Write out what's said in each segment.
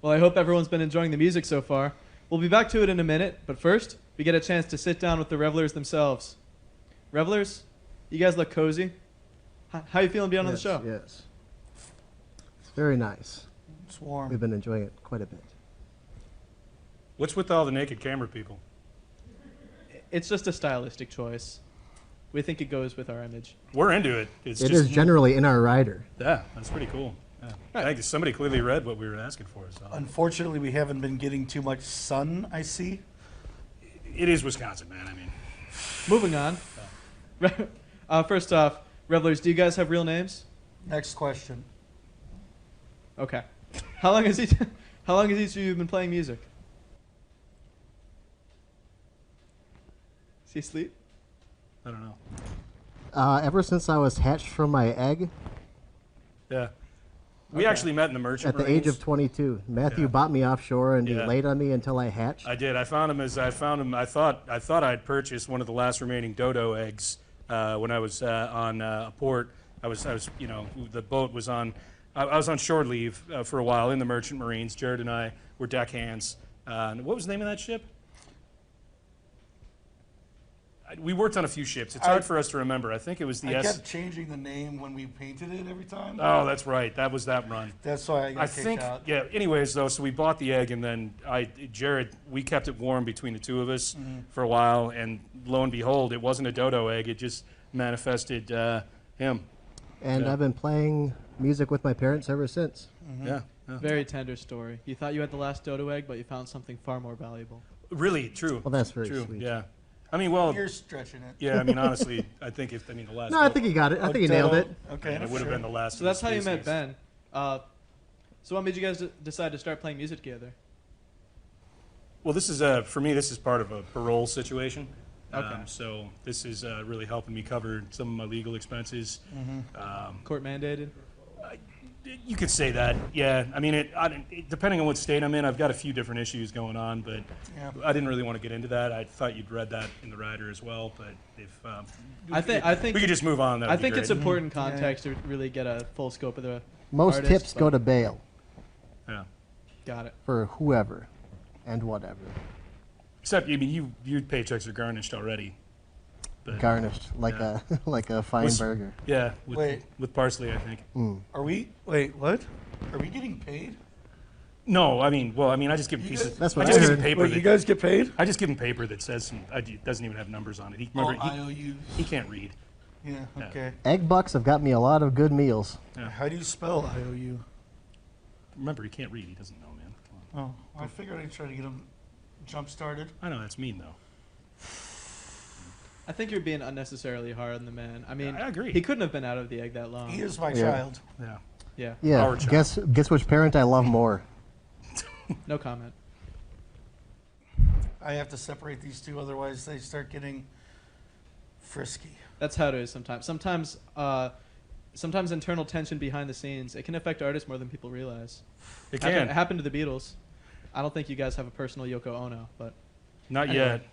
Well, I hope everyone's been enjoying the music so far. We'll be back to it in a minute, but first, we get a chance to sit down with the Revelers themselves. Revelers, you guys look cozy. How you feeling being on the show? Yes. It's very nice. It's warm. We've been enjoying it quite a bit. What's with all the naked camera people? It's just a stylistic choice. We think it goes with our image. We're into it. It is generally in our rider. Yeah, that's pretty cool. Yeah. Right. Thank you. Somebody clearly read what we were asking for. So. Unfortunately, we haven't been getting too much sun, I see. It is Wisconsin, man. I mean, Moving on. First off, Revelers, do you guys have real names? Next question. Okay. How long has each of you been playing music? Is he asleep? I don't know. Ever since I was hatched from my egg, Yeah. We actually met in the merchant at the Marines. age of 22, Matthew Yeah. bought me offshore and he Yeah. laid on me until I hatched. I did. I found him. I thought I'd purchased one of the last remaining dodo eggs when I was on a port. I was, the boat was on. I was on shore leave for a while in the merchant Marines. Jared and I were deckhands. What was the name of that ship? We worked on a few ships. It's hard for us to remember. I think it was the I S. kept changing the name when we painted it every time. Oh, that's right. That was that run. That's why I got I kicked think, out. yeah. Anyways, though, so we bought the egg, and then Jared, we kept it warm between the two of us for a while, and lo and behold, it wasn't a dodo egg. It just manifested him. And Yeah. I've been playing music with my parents ever since. Yeah. Very tender story. You thought you had the last dodo egg, but you found something far more valuable. Really true. Well, that's very true. sweet. Yeah. I mean, well, You're stretching it. yeah. I mean, honestly, the last. No, I think he got it. I think he nailed it. Okay. It would have been the last. So that's how you met Ben. So what made you guys decide to start playing music together? Well, this is for me. This is part of a parole situation. Okay. So this is really helping me cover some of my legal expenses. Court mandated? You could say that, yeah. I mean, depending on what state I'm in, I've got a few different issues going on, but Yeah. I didn't really want to get into that. I thought you'd read that in the rider as well, but if I think we could just move on. That I would be think great. it's important context to really get a full scope of the Most artist, tips but- go to bail Yeah. Got it. for whoever and whatever. Except, I mean, your paychecks are garnished already. But, Garnished like Yeah. a like a fine Was- burger. Yeah, Wait. with parsley, I think. Are we? Wait, what? Are we getting paid? No, I mean, I just give him pieces. That's what I just I give heard. him paper. Wait, you guys get paid? I just give him paper that says doesn't even have numbers on it. IOUs. He can't read. Yeah, Yeah. okay. Egg bucks have got me a lot of good meals. Yeah. How do you spell IOU? Remember, he can't read. He doesn't know, man. Come on. Oh, I figured I'd try to get him jump started. I know that's mean though. I think you're being unnecessarily hard on the man. I mean, I agree. he couldn't have been out of the egg that long. He is my Yeah. child. Yeah. Yeah. Yeah. Our child. Guess which parent I love more. No comment. I have to separate these two, otherwise they start getting frisky. That's how it is sometimes. Sometimes internal tension behind the scenes, it can affect artists more than people realize. It can. It happened to the Beatles. I don't think you guys have a personal Yoko Ono, but Not Anyway. yet.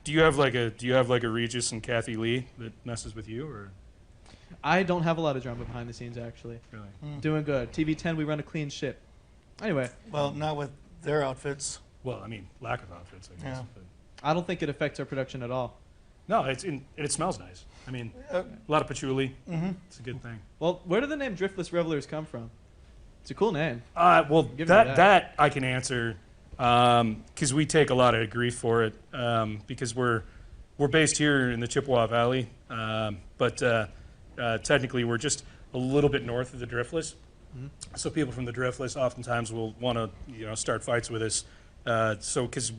Do you have like a Regis and Kathy Lee that messes with you, or I don't have a lot of drama behind the scenes actually. really? Doing good. TV10, we run a clean ship. Anyway, Well, not with their outfits. Well, I mean, lack of outfits, I guess. Yeah. But I don't think it affects our production at all. no, it smells nice. I mean, a lot of patchouli. It's a good thing. Well, where did the name Driftless Revelers come from? It's a cool name. Well, Give me that. that I can answer because we take a lot of grief for it because we're based here in the Chippewa Valley, but technically we're just a little bit north of the Driftless. So people from the Driftless oftentimes will want to start fights with us. So because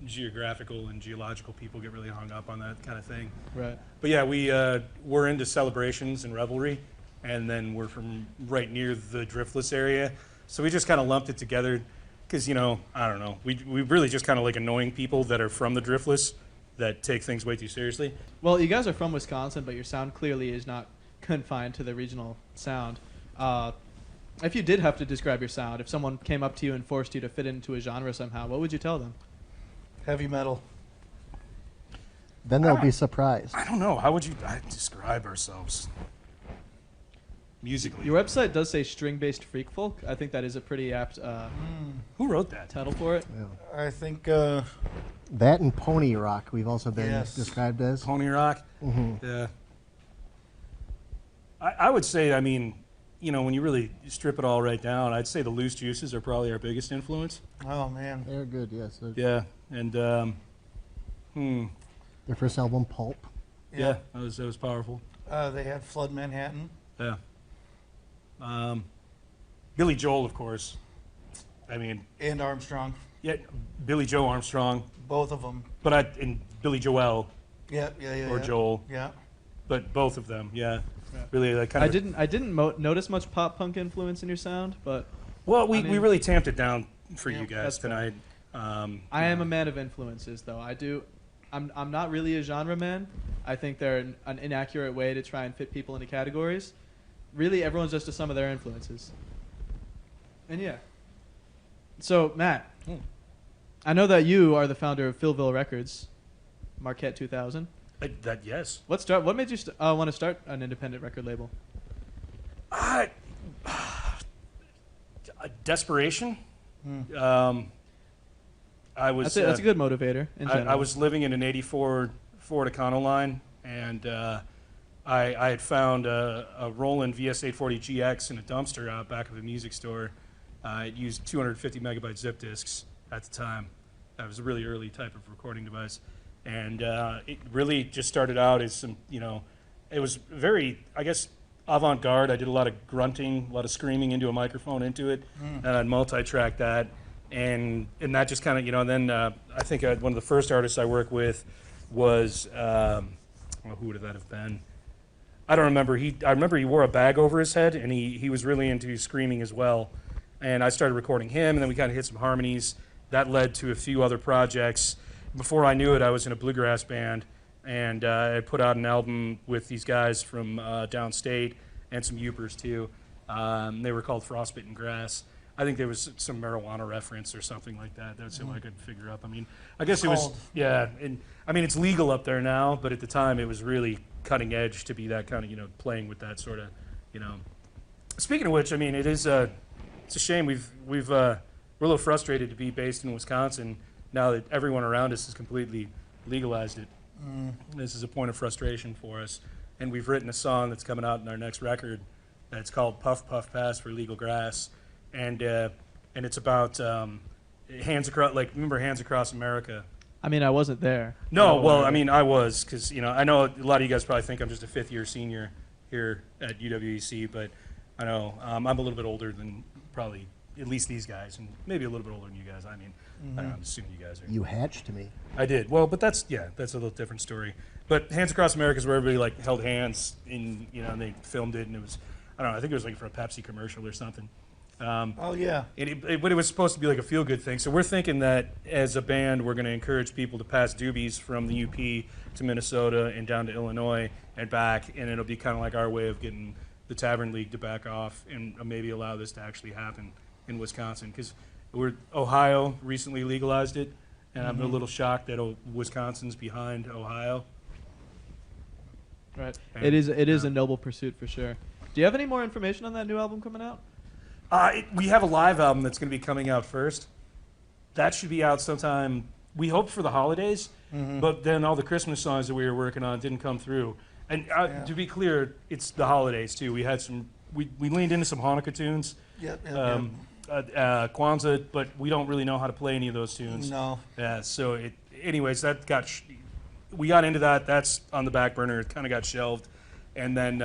geographical and geological people get really hung up on that kind of thing. Right. But yeah, we're into celebrations and revelry, and then we're from right near the Driftless area, so we just kind of lumped it together because I don't know, we really just kind of like annoying people that are from the Driftless that take things way too seriously. Well, you guys are from Wisconsin, but your sound clearly is not confined to the regional sound. If you did have to describe your sound, if someone came up to you and forced you to fit into a genre somehow, what would you tell them? Heavy metal. Then they'll be surprised. I don't know. How would you describe ourselves? musically. Your website does say string-based freak folk. I think that is a pretty apt Who wrote that? title for it. Yeah. I think That and pony rock we've also been Yes. described as. Pony Rock? Mm-hmm. Yeah. I would say, I mean, you know, when you really strip it all right down, I'd say the Loose Juices are probably our biggest influence. oh man, They're good, yes. Yeah, and Their first album, Pulp. yeah, that was powerful. They had Flood Manhattan. Yeah. Billy Joel, of course. I mean, And Armstrong. yeah, Billy Joe Armstrong, Both of them. but and Billy Joel Yeah. or Joel, Yeah. but both of them, yeah. Yeah. Really, like kind of. I didn't notice much pop punk influence in your sound, but Well, I we mean- really tamped it down for Yeah, you guys that's fair. tonight. I am a man of influences, though. I'm not really a genre man. I think they're an inaccurate way to try and fit people into categories. Really, everyone's just a sum of their influences. And yeah. So, Matt, I know that you are the founder of Philville Records, Marquette 2000. That yes. What made you want to start an independent record label? Desperation. I was. That's a good motivator in general. I was living in an '84 Ford Econoline, and I had found a Roland VS840 GX in a dumpster out back of a music store. It used 250 megabyte zip disks at the time. That was a really early type of recording device, and it really just started out as some, you know, it was very, I guess, avant-garde. I did a lot of grunting, a lot of screaming into a microphone into it, and I'd multi-track that, and that just kind of, you know. Then I think one of the first artists I worked with was, well, who would that have been? I don't remember. I remember he wore a bag over his head, and he was really into screaming as well. And I started recording him, and then we kind of hit some harmonies. That led to a few other projects. Before I knew it, I was in a bluegrass band, and I put out an album with these guys from downstate and some Upers too. They were called Frostbitten Grass. I think there was some marijuana reference or something like that. That's the only I could figure up. I mean, I guess it was, Called. yeah. And I mean, it's legal up there now, but at the time, it was really cutting edge to be that kind of, you know, playing with that sort of, you know. Speaking of which, I mean, it's a shame we're a little frustrated to be based in Wisconsin now that everyone around us has completely legalized it. This is a point of frustration for us, and we've written a song that's coming out in our next record that's called "Puff Puff Pass for Legal Grass," and it's about hands across, like, remember Hands Across America? I mean, I wasn't there. No, Oh, well, right. I mean, I was, because, you know, I know a lot of you guys probably think I'm just a fifth-year senior here at UWEC, but I know I'm a little bit older than probably at least these guys, and maybe a little bit older than you guys. I mean, I don't know, I'm assuming you guys are. You hatched me. I did. Well, but that's a little different story. But Hands Across America is where everybody, like, held hands, in, you know, and they filmed it, and it was, I don't know, I think it was like for a Pepsi commercial or something. Oh yeah. But it was supposed to be like a feel-good thing. So we're thinking that as a band, we're going to encourage people to pass doobies from the UP to Minnesota and down to Illinois and back, and it'll be kind of like our way of getting the Tavern League to back off and maybe allow this to actually happen in Wisconsin. Because Ohio recently legalized it, and I'm a little shocked that Wisconsin's behind Ohio. Right. And- It is yeah. a noble pursuit for sure. Do you have any more information on that new album coming out? We have a live album that's going to be coming out first. That should be out sometime. We hoped for the holidays, but then all the Christmas songs that we were working on didn't come through. And to be clear, it's the holidays too. We had we leaned into some Hanukkah tunes, Yep. Kwanzaa, but we don't really know how to play any of those tunes. No. Yeah. So anyways, that we got into that. That's on the back burner. It kind of got shelved, and then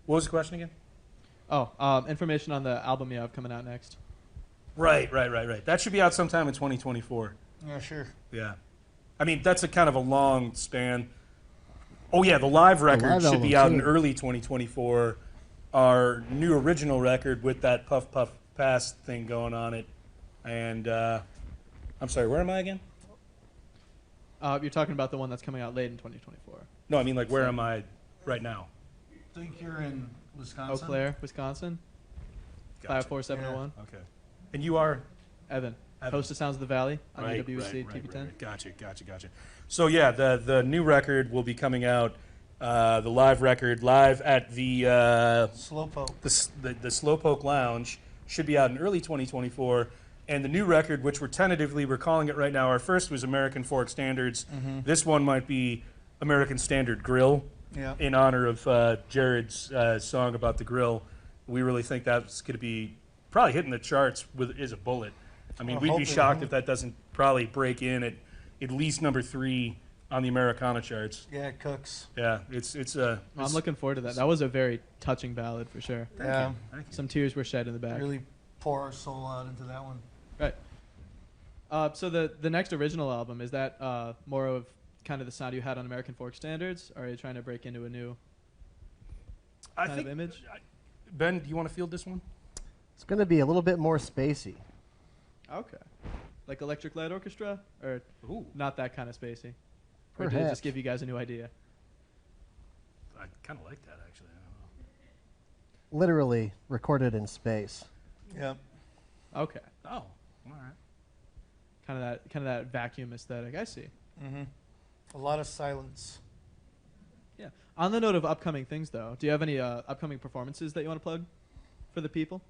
what was the question again? Oh, information on the album you have coming out next. Right. That should be out sometime in 2024. Yeah, sure. Yeah. I mean, that's a kind of a long span. Oh, yeah, the live record live should be album, out in too. early 2024. Our new original record with that Puff Puff Pass thing going on it. And, I'm sorry, where am I again? You're talking about the one that's coming out late in 2024. No, I mean, like, where am I right now? I think you're in Wisconsin. Eau Claire, Wisconsin, Gotcha. 54701. Okay. And you are? Evan, Evan. host of Sounds of the Valley on UWC right, TV10. Gotcha. So, yeah, the new record will be coming out the live record, live at the Slowpoke. the Slowpoke Lounge. Should be out in early 2024. And the new record, which we're calling it right now. Our first was American Fork Standards. This one might be American Standard Grill, Yeah. in honor of Jared's song about the grill. We really think that's going to be probably hitting the charts is a bullet. I mean, Well, we'd be hopefully. shocked if that doesn't probably break in at least number 3 on the Americana charts. Yeah, it cooks. Yeah, it's I'm looking forward to that. That was a very touching ballad for sure. Yeah. Thank you. Some tears were shed in the back. Really pour our soul out into that one. Right. So the next original album, is that more of kind of the sound you had on American Folk Standards, or are you trying to break into a new I kind think, of image? Ben, do you want to field this one? It's going to be a little bit more spacey. Okay. Like Electric Light Orchestra, or Ooh, not that kind of spacey? Or did it Perhaps. just give you guys a new idea? I kind of like that actually. I don't Literally recorded in space. Yeah. Okay. know. Oh, all right. Kind of that vacuum aesthetic. I see. Mm-hmm. A lot of silence. Yeah. On the note of upcoming things, though, do you have any upcoming performances that you want to plug for the people?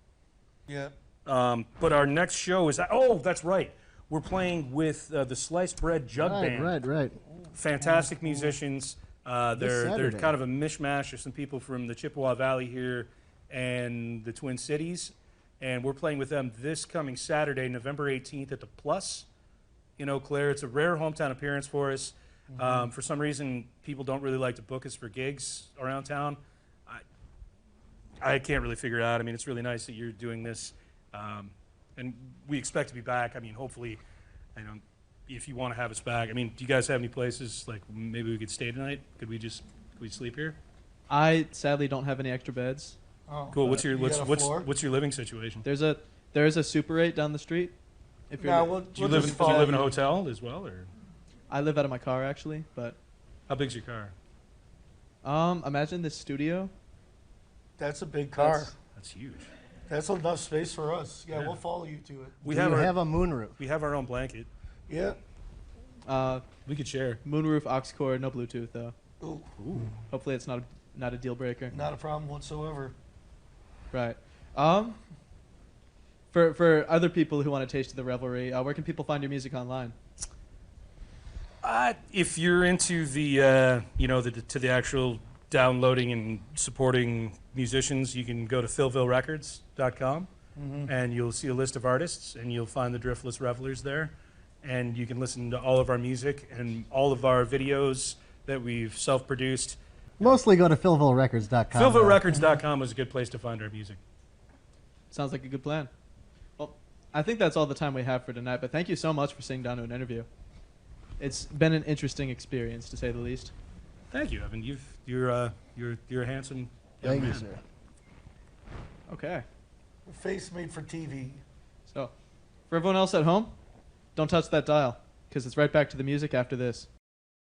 Yeah. But our next show is that's right. We're playing with the Sliced Bread Jug Band. Right. Fantastic musicians. They're Saturday. kind of a mishmash of some people from the Chippewa Valley here and the Twin Cities, and we're playing with them this coming Saturday, November 18th at the Plus in Eau Claire. It's a rare hometown appearance for us. For some reason, people don't really like to book us for gigs around town. I can't really figure it out. I mean, it's really nice that you're doing this, and we expect to be back. I mean, hopefully, if you want to have us back. I mean, do you guys have any places like maybe we could stay tonight? Could we sleep here? I sadly don't have any extra beds. Oh, Cool. What's you got a floor? your living situation? There is a Super 8 down the street. If you're, No, we'll, Do you we'll live just in, follow in a you. hotel as well, or I live out of my car actually, but how big's your car? imagine this studio. That's a big car. That's huge. That's enough space for us. Yeah, Yeah. we'll follow you to it. We Do have you our have a moonroof? we have our own blanket. Yeah. We could share. Moonroof, aux cord, no Bluetooth though. Ooh, Ooh. Hopefully it's not a deal breaker. not a problem whatsoever. Right. For other people who want to taste of the revelry, where can people find your music online? If you're into the the actual downloading and supporting musicians, you can go to philvillerecords.com and you'll see a list of artists and you'll find the Driftless Revelers there, and you can listen to all of our music and all of our videos that we've self-produced. Mostly go to philvillerecords.com. Philvillerecords.com is a good place to find our music. Sounds like a good plan. Well, I think that's all the time we have for tonight, but thank you so much for sitting down to an interview. It's been an interesting experience, to say the least. Thank you, Evan. You're a handsome young Thank you, man. sir. Okay. A face made for TV. So, for everyone else at home, don't touch that dial, because it's right back to the music after this.